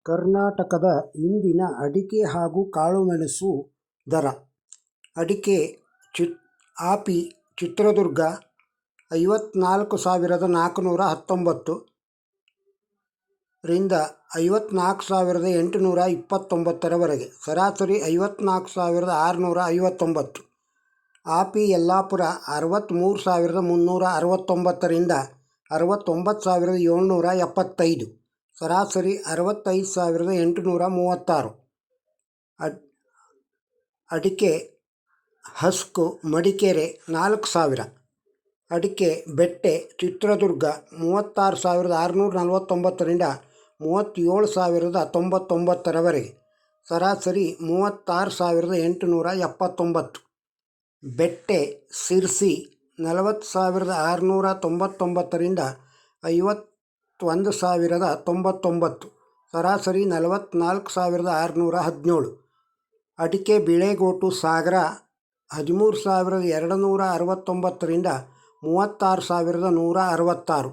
ಕರ್ನಾಟಕದ ಇಂದಿನ ಅಡಿಕೆ ಹಾಗೂ ಕಾಳುಮೆಣಸು ದರ. ಅಡಿಕೆ ಆಪಿ ಚಿತ್ರದುರ್ಗ 54,419 ರಿಂದ 54,829 ಸರಾಸರಿ 54,659. ಆಪಿ ಯಲ್ಲಾಪುರ 63,369 ರಿಂದ 69,775 ಸರಾಸರಿ 65,836. ಅಡಿಕೆ ಹಸ್ಕು ಮಡಿಕೇರೆ 4,000. ಅಡಿಕೆ ಬೆಟ್ಟೆ ಚಿತ್ರದುರ್ಗ 36,649 ರಿಂದ 37,099 ಸರಾಸರಿ 36,879. ಬೆಟ್ಟೆ ಸಿರ್ಸಿ 40,699 ರಿಂದ 51,099 ಸರಾಸರಿ 44,617. ಅಡಿಕೆ ಬಿಳೆಗೋಟು ಸಾಗರ 13,269 ರಿಂದ 36,166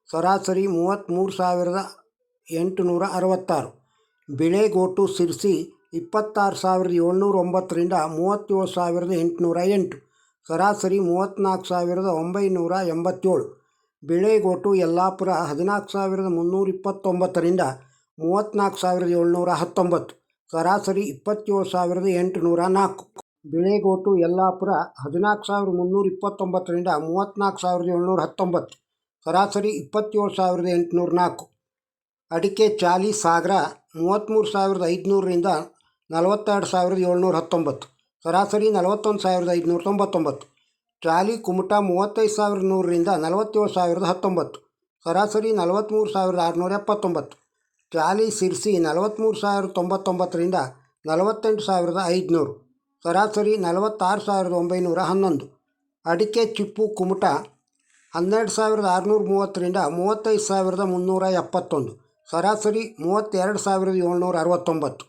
ಸರಾಸರಿ 33,866. ಬಿಳೆಗೋಟು ಸಿರ್ಸಿ 26,709 ರಿಂದ 37,808 ಸರಾಸರಿ 34,987. ಬಿಳೆಗೋಟು ಯಲ್ಲಾಪುರ 14,329 ರಿಂದ 34,719 ಸರಾಸರಿ 27,804. ಬಿಳೆಗೋಟು ಯಲ್ಲಾಪುರ 14,329 ರಿಂದ 34,719 ಸರಾಸರಿ 27,804. ಅಡಿಕೆ ಚಾಲಿ ಸಾಗರ 33,500 ರಿಂದ 42,719 ಸರಾಸರಿ 41,599. ಚಾಲಿ ಕುಮಟಾ 35,100 ರಿಂದ 47,019 ಸರಾಸರಿ 43,679. ಚಾಲಿ ಸಿರ್ಸಿ 43,099 ರಿಂದ 48,500 ಸರಾಸರಿ 46,911. ಅಡಿಕೆ ಚಿಪ್ಪು ಕುಮಟಾ 12,630 ರಿಂದ 35,371 ಸರಾಸರಿ 32,769.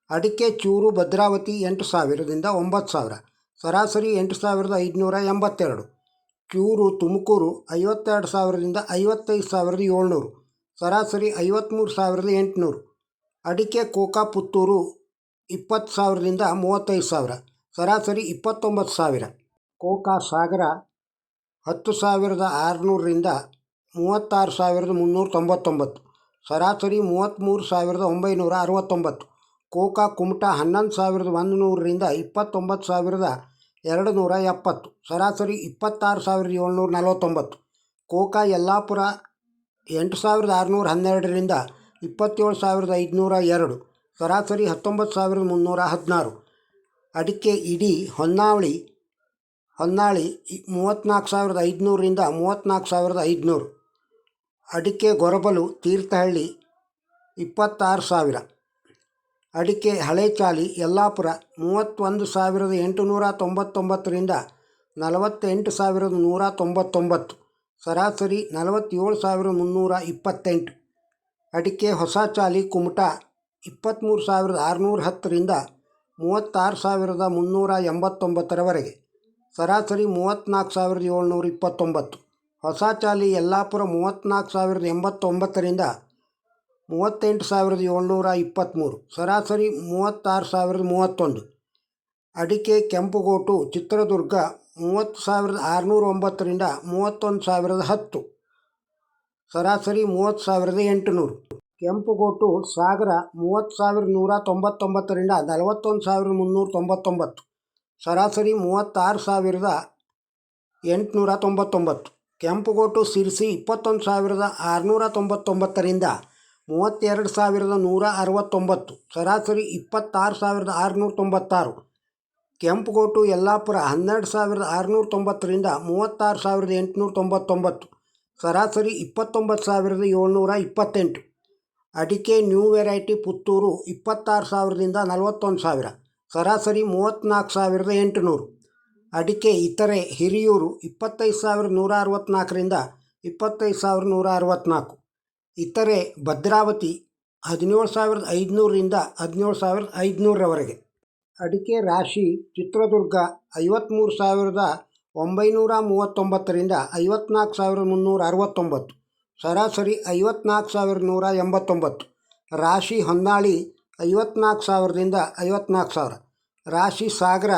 ಅಡಿಕೆ ಚೂರು ಭದ್ರಾವತಿ 8,000 ರಿಂದ 9,000 ಸರಾಸರಿ 8,582. ಚೂರು ತುಮಕೂರು 52,000 ರಿಂದ 55,700 ಸರಾಸರಿ 53,800. ಅಡಿಕೆ ಕೋಕಾ ಪುತ್ತೂರು 20,000 ರಿಂದ 35,000 ಸರಾಸರಿ 29,000. ಕೋಕಾ ಸಾಗರ 10,600 ರಿಂದ 36,399 ಸರಾಸರಿ 33,969. ಕೋಕಾ ಕುಮಟಾ 11,100 ರಿಂದ 29,270 ಸರಾಸರಿ 26,749. ಕೋಕಾ ಯಲ್ಲಾಪುರ 8,612 ರಿಂದ 27,502 ಸರಾಸರಿ 19,316. ಅಡಿಕೆ ಇಡಿ ಹೊನ್ನಾಳಿ 34,500 ರಿಂದ 34,500. ಅಡಿಕೆ ಗೊರಬಲು ತೀರ್ಥಹಳ್ಳಿ 26,000. ಅಡಿಕೆ ಹಳೆಚಾಲಿ ಯಲ್ಲಾಪುರ 31,899 ರಿಂದ 48,199 ಸರಾಸರಿ 47,328. ಅಡಿಕೆ ಹೊಸಚಾಲಿ ಕುಮಟಾ 23,610 ರಿಂದ 36,389 ಸರಾಸರಿ 34,729. ಹೊಸಚಾಲಿ ಯಲ್ಲಾಪುರ 34,089 ರಿಂದ 38,723 ಸರಾಸರಿ 36,031. ಅಡಿಕೆ ಕೆಂಪುಗೋಟು ಚಿತ್ರದುರ್ಗ 30,609 ರಿಂದ 31,010 ಸರಾಸರಿ 30,800. ಕೆಂಪುಗೋಟು ಸಾಗರ 30,199 ರಿಂದ 41,399 ಸರಾಸರಿ 36,899. ಕೆಂಪುಗೋಟು ಸಿರ್ಸಿ 21,699 ರಿಂದ 32,169 ಸರಾಸರಿ 26,696. ಕೆಂಪುಗೋಟು ಯಲ್ಲಾಪುರ 12,690 ರಿಂದ 36,899 ಸರಾಸರಿ 29,728. ಅಡಿಕೆ ನ್ಯೂ ವೆರೈಟಿ ಪುತ್ತೂರು 26,000 ರಿಂದ 41,000 ಸರಾಸರಿ 34,800. ಅಡಿಕೆ ಇತರೆ ಹಿರಿಯೂರು 25,164 ರಿಂದ 25,164. ಇತರೆ ಭದ್ರಾವತಿ 17,500 ರಿಂದ 17,500 ಅಡಿಕೆ ರಾಶಿ ಚಿತ್ರದುರ್ಗ 53,939 ರಿಂದ 54,369 ಸರಾಸರಿ 54,189. ರಾಶಿ ಹೊನ್ನಾಳಿ 54,000ದಿಂದ 54,000. ರಾಶಿ ಸಾಗರ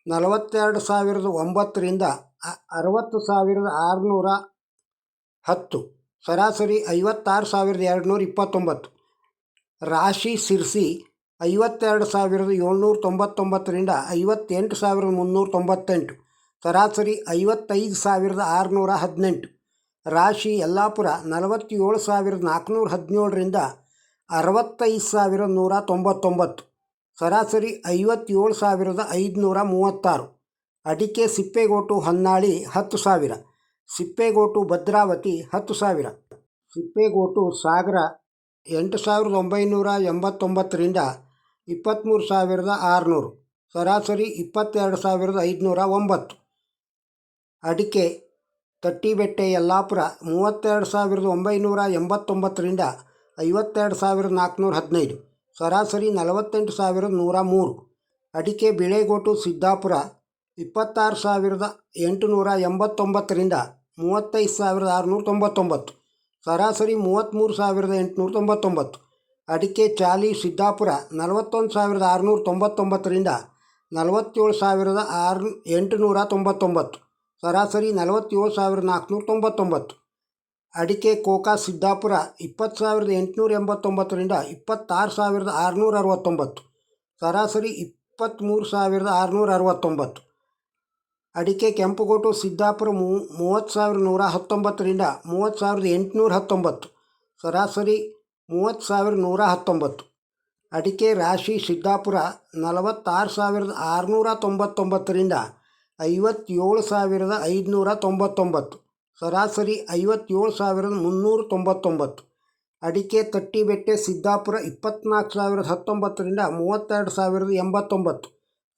42,009ರಿಂದ 60,610. ಸರಾಸರಿ 56,229. ರಾಶಿ ಸಿರ್ಸಿ 52,799ರಿಂದ 58,398. ಸರಾಸರಿ 55,618. ರಾಶಿ ಯಲ್ಲಾಪುರ 47,417ರಿಂದ 65,199. ಸರಾಸರಿ 57,536. ಅಡಿಕೆ ಸಿಪ್ಪೆಗೋಟು ಹೊನ್ನಾಳಿ 10,000. ಸಿಪ್ಪೆಗೋಟು ಭದ್ರಾವತಿ 10,000. ಸಿಪ್ಪೆಗೋಟು ಸಾಗರ 8,989ರಿಂದ 23,600. ಸರಾಸರಿ 22,509. ಅಡಿಕೆ ತಟ್ಟಿಬೆಟ್ಟೆ ಯಲ್ಲಾಪುರ 32,989ರಿಂದ 52,415. ಸರಾಸರಿ 48,103. ಅಡಿಕೆ ಬಿಳೆಗೋಟು ಸಿದ್ದಾಪುರ 26,889ರಿಂದ 35,699. ಸರಾಸರಿ 33,899. ಅಡಿಕೆ ಚಾಲಿ ಸಿದ್ದಾಪುರ 41,699ರಿಂದ 47,899. ಸರಾಸರಿ 47,499. ಅಡಿಕೆ ಕೋಕಾ ಸಿದ್ದಾಪುರ 20,889ರಿಂದ 26,669. ಸರಾಸರಿ 23,669. ಅಡಿಕೆ ಕೆಂಪುಗೋಟು ಸಿದ್ದಾಪುರ 30,119ರಿಂದ 30,819. ಸರಾಸರಿ 30,119. ಅಡಿಕೆ ರಾಶಿ ಸಿದ್ದಾಪುರ 46,699ರಿಂದ 57,599. ಸರಾಸರಿ 57,399. ಅಡಿಕೆ ತಟ್ಟಿಬೆಟ್ಟೆ ಸಿದ್ದಾಪುರ 24,019ರಿಂದ 32,089.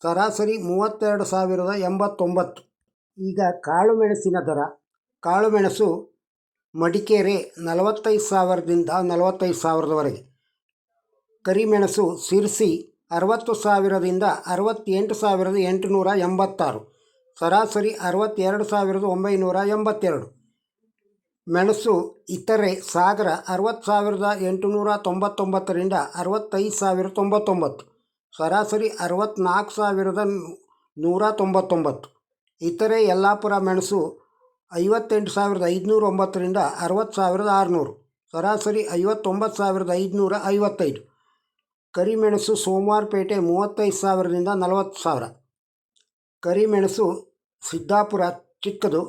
ಸರಾಸರಿ 32,089. ಈಗ ಕಾಳುಮೆಣಸಿನ ದರ. ಕಾಳುಮೆಣಸು ಮಡಿಕೇರಿ 45,000ದಿಂದ 45,000ವರೆಗೆ. ಕರಿಮೆಣಸು ಸಿರ್ಸಿ 60,000ದಿಂದ 68,886. ಸರಾಸರಿ 62,982. ಮೆಣಸು ಇತರೆ ಸಾಗರ 60,899ರಿಂದ 65,099. ಸರಾಸರಿ 64,199. ಇತರೆ ಯಲ್ಲಾಪುರ ಮೆಣಸು 58,509ರಿಂದ 60,600. ಸರಾಸರಿ 59,555. ಕರಿಮೆಣಸು ಸೋಮವಾರಪೇಟೆ 35,000ರಿಂದ 40,000. ಕರಿಮೆಣಸು ಸಿದ್ದಾಪುರ ಚಿಕ್ಕದು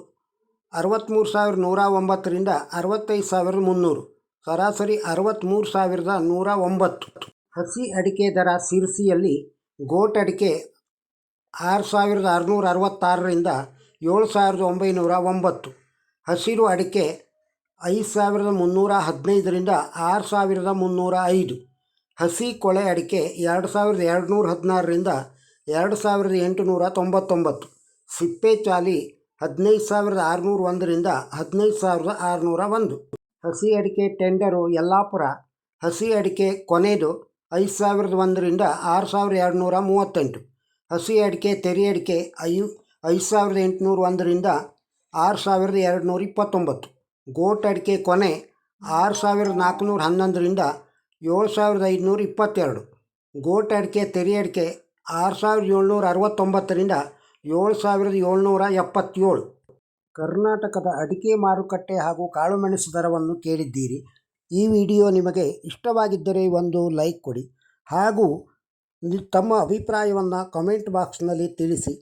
63,109ರಿಂದ 65,300. ಸರಾಸರಿ 63,109. ಹಸಿ ಅಡಿಕೆ ದರ ಸಿರ್ಸಿಯಲ್ಲಿ ಗೋಟ್ ಅಡಿಕೆ 6,666ರಿಂದ 7,909. ಹಸಿರು ಅಡಿಕೆ 5,315ರಿಂದ 6,305. ಹಸಿ ಕೊಳೆ ಅಡಿಕೆ 2,216ರಿಂದ 2,899. ಸಿಪ್ಪೆ ಚಾಲಿ 15,601ರಿಂದ 15,601. ಹಸಿ ಅಡಿಕೆ ಟೆಂಡರು ಯಲ್ಲಾಪುರ. ಹಸಿ ಅಡಿಕೆ ಕೊನೆಯದು 5,001ರಿಂದ 6,238. ಹಸಿ ಅಡಿಕೆ ತೆರೆ ಅಡಿಕೆ 5,801ರಿಂದ 6,229. ಗೋಟ್ ಅಡಿಕೆ ಕೊನೆ 6,411ರಿಂದ 7,522. ಗೋಟ್ ಅಡಿಕೆ ತೆರೆ ಅಡಿಕೆ 6,769ರಿಂದ 7,777. ಕರ್ನಾಟಕದ ಅಡಿಕೆ ಮಾರುಕಟ್ಟೆ ಹಾಗೂ ಕಾಳುಮೆಣಸು ದರವನ್ನು ಕೇಳಿದ್ದೀರಿ. ಈ ವಿಡಿಯೋ ನಿಮಗೆ ಇಷ್ಟವಾಗಿದ್ದರೆ ಒಂದು ಲೈಕ್ ಕೊಡಿ ಹಾಗೂ ತಮ್ಮ ಅಭಿಪ್ರಾಯವನ್ನು ಕಮೆಂಟ್ ಬಾಕ್ಸ್ನಲ್ಲಿ ತಿಳಿಸಿ.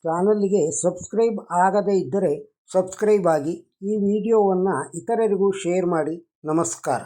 ಚಾನಲ್ಗೆ ಸಬ್ಸ್ಕ್ರೈಬ್ ಆಗದೇ ಇದ್ದರೆ ಸಬ್ಸ್ಕ್ರೈಬ್ ಆಗಿ. ಈ ವಿಡಿಯೋವನ್ನು ಇತರರಿಗೂ ಶೇರ್ ಮಾಡಿ. ನಮಸ್ಕಾರ.